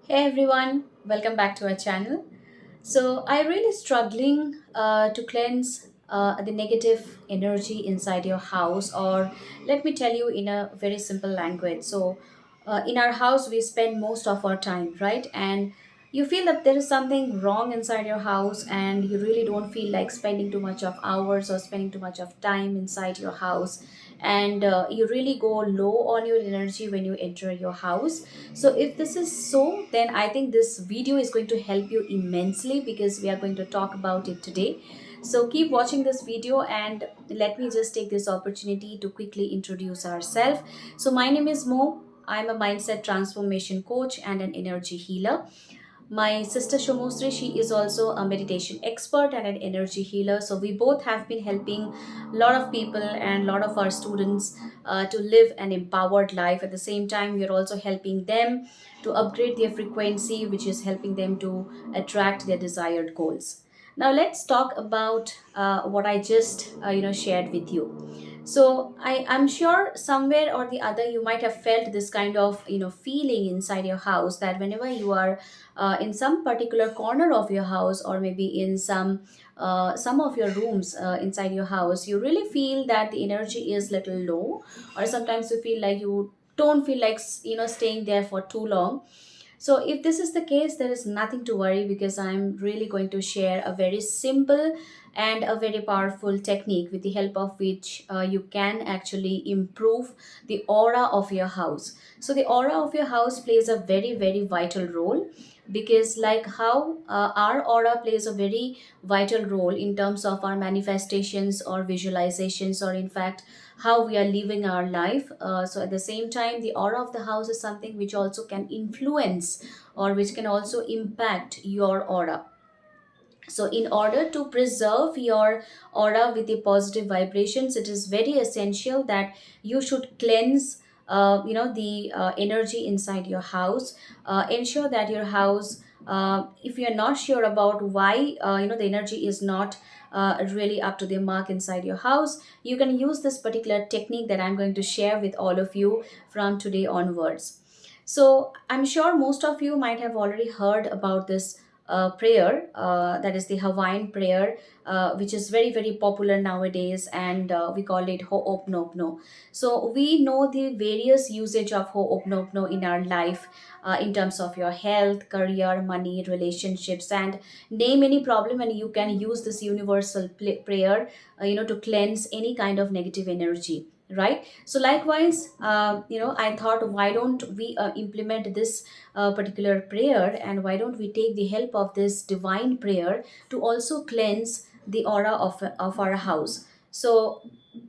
Hey everyone, welcome back to our channel. So I really struggling to cleanse the negative energy inside your house, or let me tell you in a very simple language. In our house we spend most of our time, right? And you feel that there is something wrong inside your house, and you really don't feel like spending too much of hours or spending too much of time inside your house, and you really go low on your energy when you enter your house. So if this is so, then I think this video is going to help you immensely because we are going to talk about it today. So keep watching this video, and let me just take this opportunity to quickly introduce ourselves. So my name is Mo. I'm a mindset transformation coach and an energy healer. My sister Shomosri, she is also a meditation expert and an energy healer. So we both have been helping a lot of people and a lot of our students to live an empowered life. At the same time, we are also helping them to upgrade their frequency, which is helping them to attract their desired goals. Now let's talk about what I just shared with you. So I'm sure somewhere or the other you might have felt this kind of feeling inside your house, that whenever you are in some particular corner of your house, or maybe in some of your rooms inside your house, you really feel that the energy is little low, or sometimes you feel like you don't feel like staying there for too long. So, if this is the case, there is nothing to worry, because I'm really going to share a very simple and a very powerful technique with the help of which you can actually improve the aura of your house. So, the aura of your house plays a very, very vital role, because, like how our aura plays a very vital role in terms of our manifestations or visualizations, or in fact how we are living our life. So at the same time, the aura of the house is something which also can influence, or which can also impact your aura. So in order to preserve your aura with the positive vibrations, it is very essential that you should cleanse the energy inside your house. Ensure that your house, if you're not sure about why the energy is not really up to the mark inside your house, you can use this particular technique that I'm going to share with all of you from today onwards. So I'm sure most of you might have already heard about this prayer, that is the Hawaiian prayer, which is very, very popular nowadays, and we call it Ho'opnopono. So we know the various usage of Ho'opnopono in our life, in terms of your health, career, money, relationships, and name any problem, and you can use this universal prayer, to cleanse any kind of negative energy. Right. So likewise, I thought, why don't we implement this particular prayer, and why don't we take the help of this divine prayer to also cleanse the aura of our house. So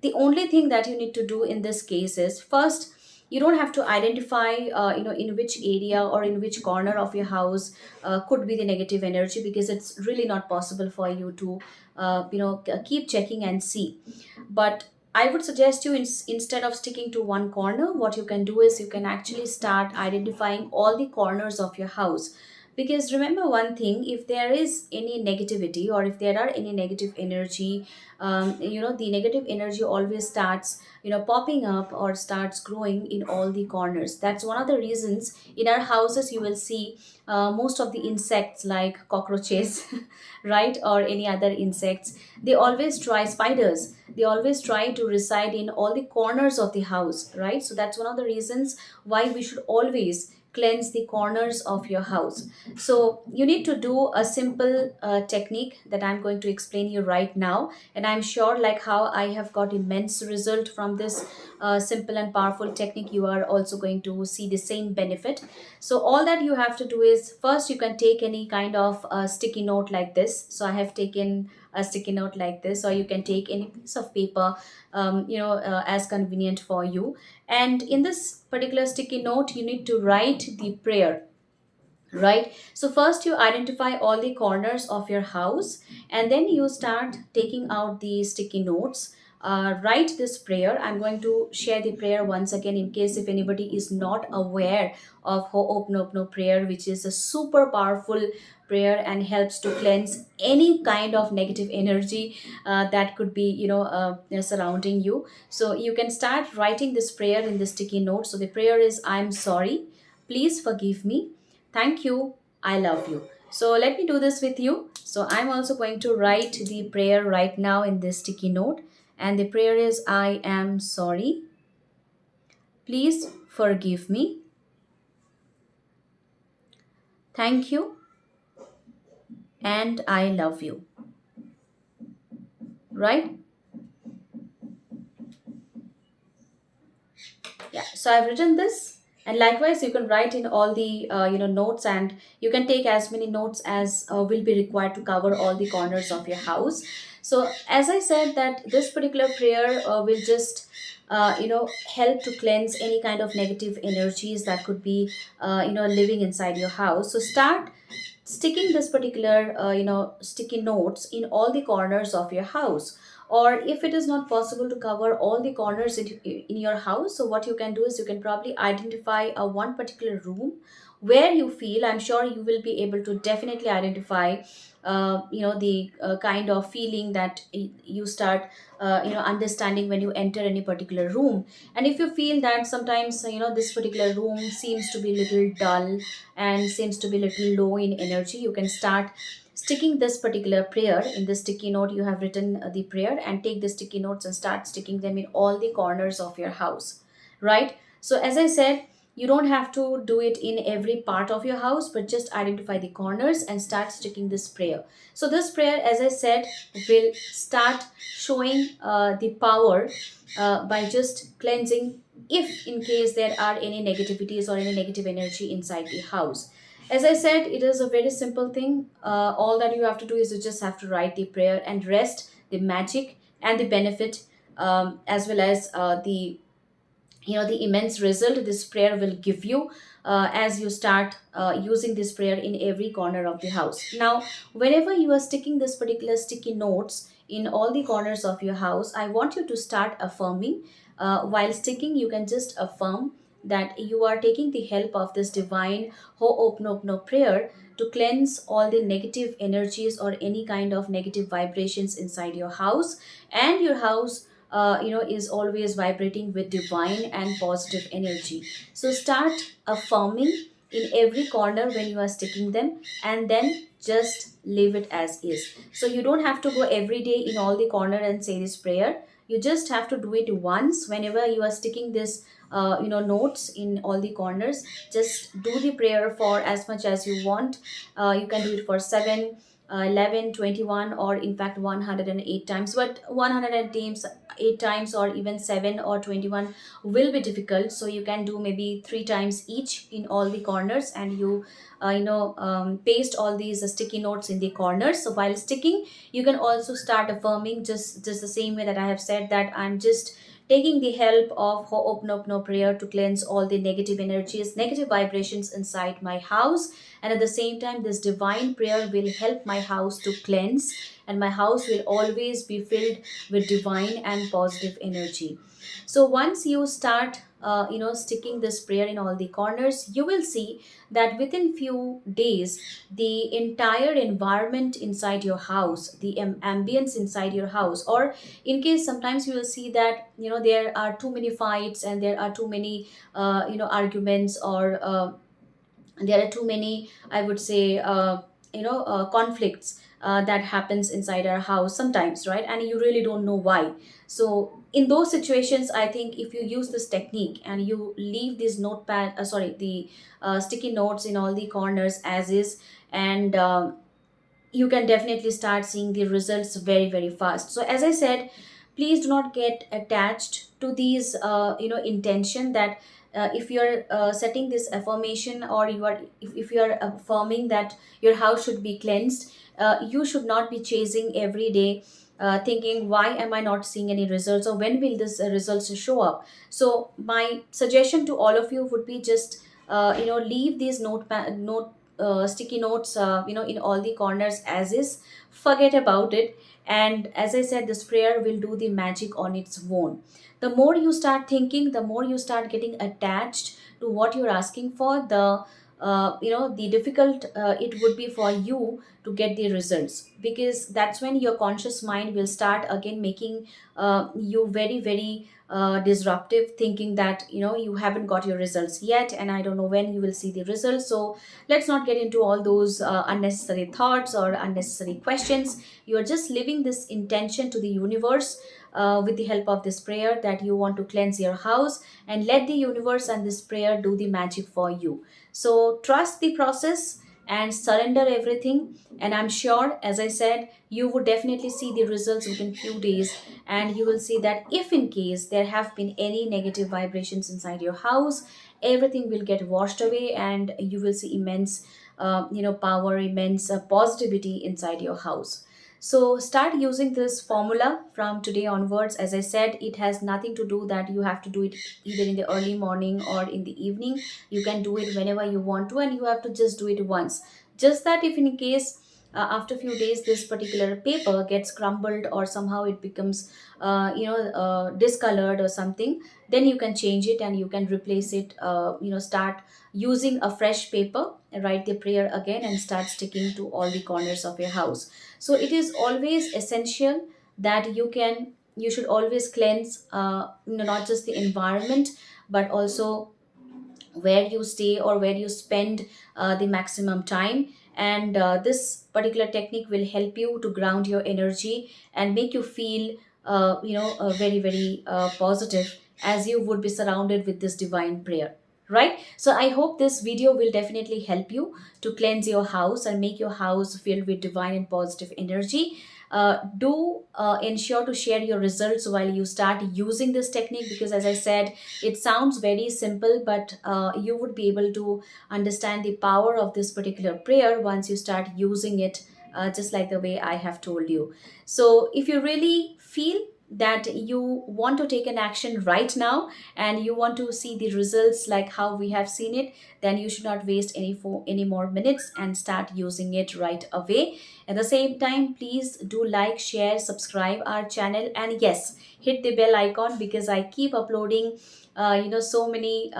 the only thing that you need to do in this case is, first, you don't have to identify in which area or in which corner of your house could be the negative energy, because it's really not possible for you to keep checking and see. But I would suggest you, instead of sticking to one corner, what you can do is you can actually start identifying all the corners of your house. Because remember one thing, if there is any negativity, or if there are any negative energy, the negative energy always starts, popping up or starts growing in all the corners. That's one of the reasons in our houses you will see most of the insects, like cockroaches, right, or any other insects, they always try, spiders, they always try to reside in all the corners of the house, right? So that's one of the reasons why we should always cleanse the corners of your house. So you need to do a simple technique that I'm going to explain you right now, and I'm sure, like how I have got immense result from this simple and powerful technique, you are also going to see the same benefit. So all that you have to do is, first, you can take any kind of sticky note like this. So I have taken a sticky note like this, or you can take any piece of paper, as convenient for you. And in this particular sticky note, you need to write the prayer. Right. So first you identify all the corners of your house, and then you start taking out the sticky notes. Write this prayer. I'm going to share the prayer once again, in case if anybody is not aware of Ho'opnopono prayer, which is a super powerful prayer and helps to cleanse any kind of negative energy that could be surrounding you. So you can start writing this prayer in the sticky note. So the prayer is, I'm sorry, please forgive me, Thank you, I love you. So let me do this with you. So I'm also going to write the prayer right now in this sticky note. And the prayer is, I am sorry. Please forgive me. Thank you, and I love you. Right? Yeah, so I've written this, and likewise you can write in all the notes, and you can take as many notes as will be required to cover all the corners of your house. So as I said, that this particular prayer will just help to cleanse any kind of negative energies that could be living inside your house. So start sticking this particular sticky notes in all the corners of your house, or if it is not possible to cover all the corners in your house, so what you can do is you can probably identify a one particular room where you feel, I'm sure you will be able to definitely identify the kind of feeling that you start understanding when you enter any particular room. And if you feel that sometimes this particular room seems to be little dull and seems to be little low in energy, you can start sticking this particular prayer in the sticky note. You have written the prayer, and take the sticky notes and start sticking them in all the corners of your house, right? So as I said, you don't have to do it in every part of your house, but just identify the corners and start sticking this prayer. So this prayer, as I said, will start showing the power by just cleansing, if in case there are any negativities or any negative energy inside the house. As I said, it is a very simple thing. All that you have to do is you just have to write the prayer and rest the magic and the benefit, as well as the immense result this prayer will give you as you start using this prayer in every corner of the house. Now, whenever you are sticking this particular sticky notes in all the corners of your house, I want you to start affirming. While sticking, you can just affirm that you are taking the help of this divine Ho'oponopono prayer to cleanse all the negative energies or any kind of negative vibrations inside your house, and your house is always vibrating with divine and positive energy. So start affirming in every corner when you are sticking them, and then just leave it as is. So you don't have to go every day in all the corner and say this prayer. You just have to do it once whenever you are sticking this notes in all the corners. Just do the prayer for as much as you want. You can do it for 7, 11, 21, or in fact 108 times, but 108 times, 8 times, or even 7 or 21 will be difficult. So you can do maybe 3 times each in all the corners, and you paste all these sticky notes in the corners. So while sticking, you can also start affirming, just the same way that I have said, that I'm just taking the help of Ho'oponopono prayer to cleanse all the negative energies, negative vibrations inside my house. And at the same time, this divine prayer will help my house to cleanse, and my house will always be filled with divine and positive energy. So once you start sticking this prayer in all the corners, you will see that within few days the entire environment inside your house, the ambience inside your house, or in case sometimes you will see that there are too many fights and there are too many arguments, or there are too many, I would say, conflicts that happens inside our house sometimes, right? And you really don't know why. So in those situations, I think if you use this technique and you leave this notepad sorry the sticky notes in all the corners as is, and you can definitely start seeing the results very very fast. So as I said, please do not get attached to these intention that if you're setting this affirmation, or you are if you are affirming that your house should be cleansed, you should not be chasing every day, thinking, why am I not seeing any results, or when will this results show up. So my suggestion to all of you would be just leave these note sticky notes in all the corners as is, forget about it. And as I said, this prayer will do the magic on its own. The more you start thinking, the more you start getting attached to what you're asking for, the the difficult it would be for you to get the results, because that's when your conscious mind will start again making you very very disruptive, thinking that you haven't got your results yet and I don't know when you will see the results. So let's not get into all those unnecessary thoughts or unnecessary questions. You are just living this intention to the universe with the help of this prayer, that you want to cleanse your house, and let the universe and this prayer do the magic for you. So trust the process and surrender everything, and I'm sure, as I said, you would definitely see the results within few days. And you will see that if in case there have been any negative vibrations inside your house, everything will get washed away, and you will see immense power, immense positivity inside your house. So start using this formula from today onwards. As I said, it has nothing to do that you have to do it either in the early morning or in the evening. You can do it whenever you want to, and you have to just do it once. Just that if in case after a few days this particular paper gets crumbled or somehow it becomes discolored or something, then you can change it and you can replace it. Start using a fresh paper, write the prayer again, and start sticking to all the corners of your house. So it is always essential that you should always cleanse, not just the environment, but also where you stay or where you spend the maximum time. And this particular technique will help you to ground your energy and make you feel very very positive, as you would be surrounded with this divine prayer, right? So I hope this video will definitely help you to cleanse your house and make your house filled with divine and positive energy. Do ensure to share your results while you start using this technique, because as I said, it sounds very simple, but you would be able to understand the power of this particular prayer once you start using it, just like the way I have told you. So if you really feel that you want to take an action right now and you want to see the results like how we have seen it, then you should not waste any more minutes and start using it right away. At the same time, please do like, share, subscribe our channel, and yes, hit the bell icon, because I keep uploading so many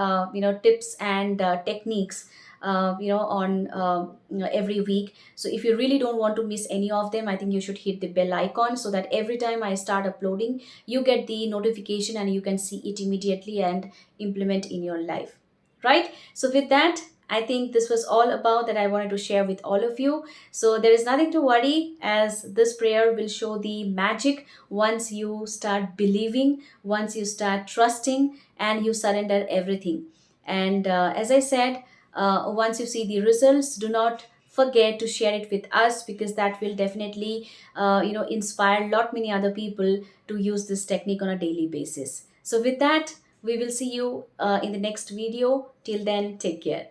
tips and techniques on every week. So if you really don't want to miss any of them, I think you should hit the bell icon, so that every time I start uploading, you get the notification and you can see it immediately and implement in your life, right? So with that, I think this was all about that I wanted to share with all of you. So there is nothing to worry, as this prayer will show the magic once you start believing, once you start trusting, and you surrender everything. And as I said, once you see the results, do not forget to share it with us, because that will definitely inspire a lot many other people to use this technique on a daily basis. So with that, we will see you in the next video. Till then, take care.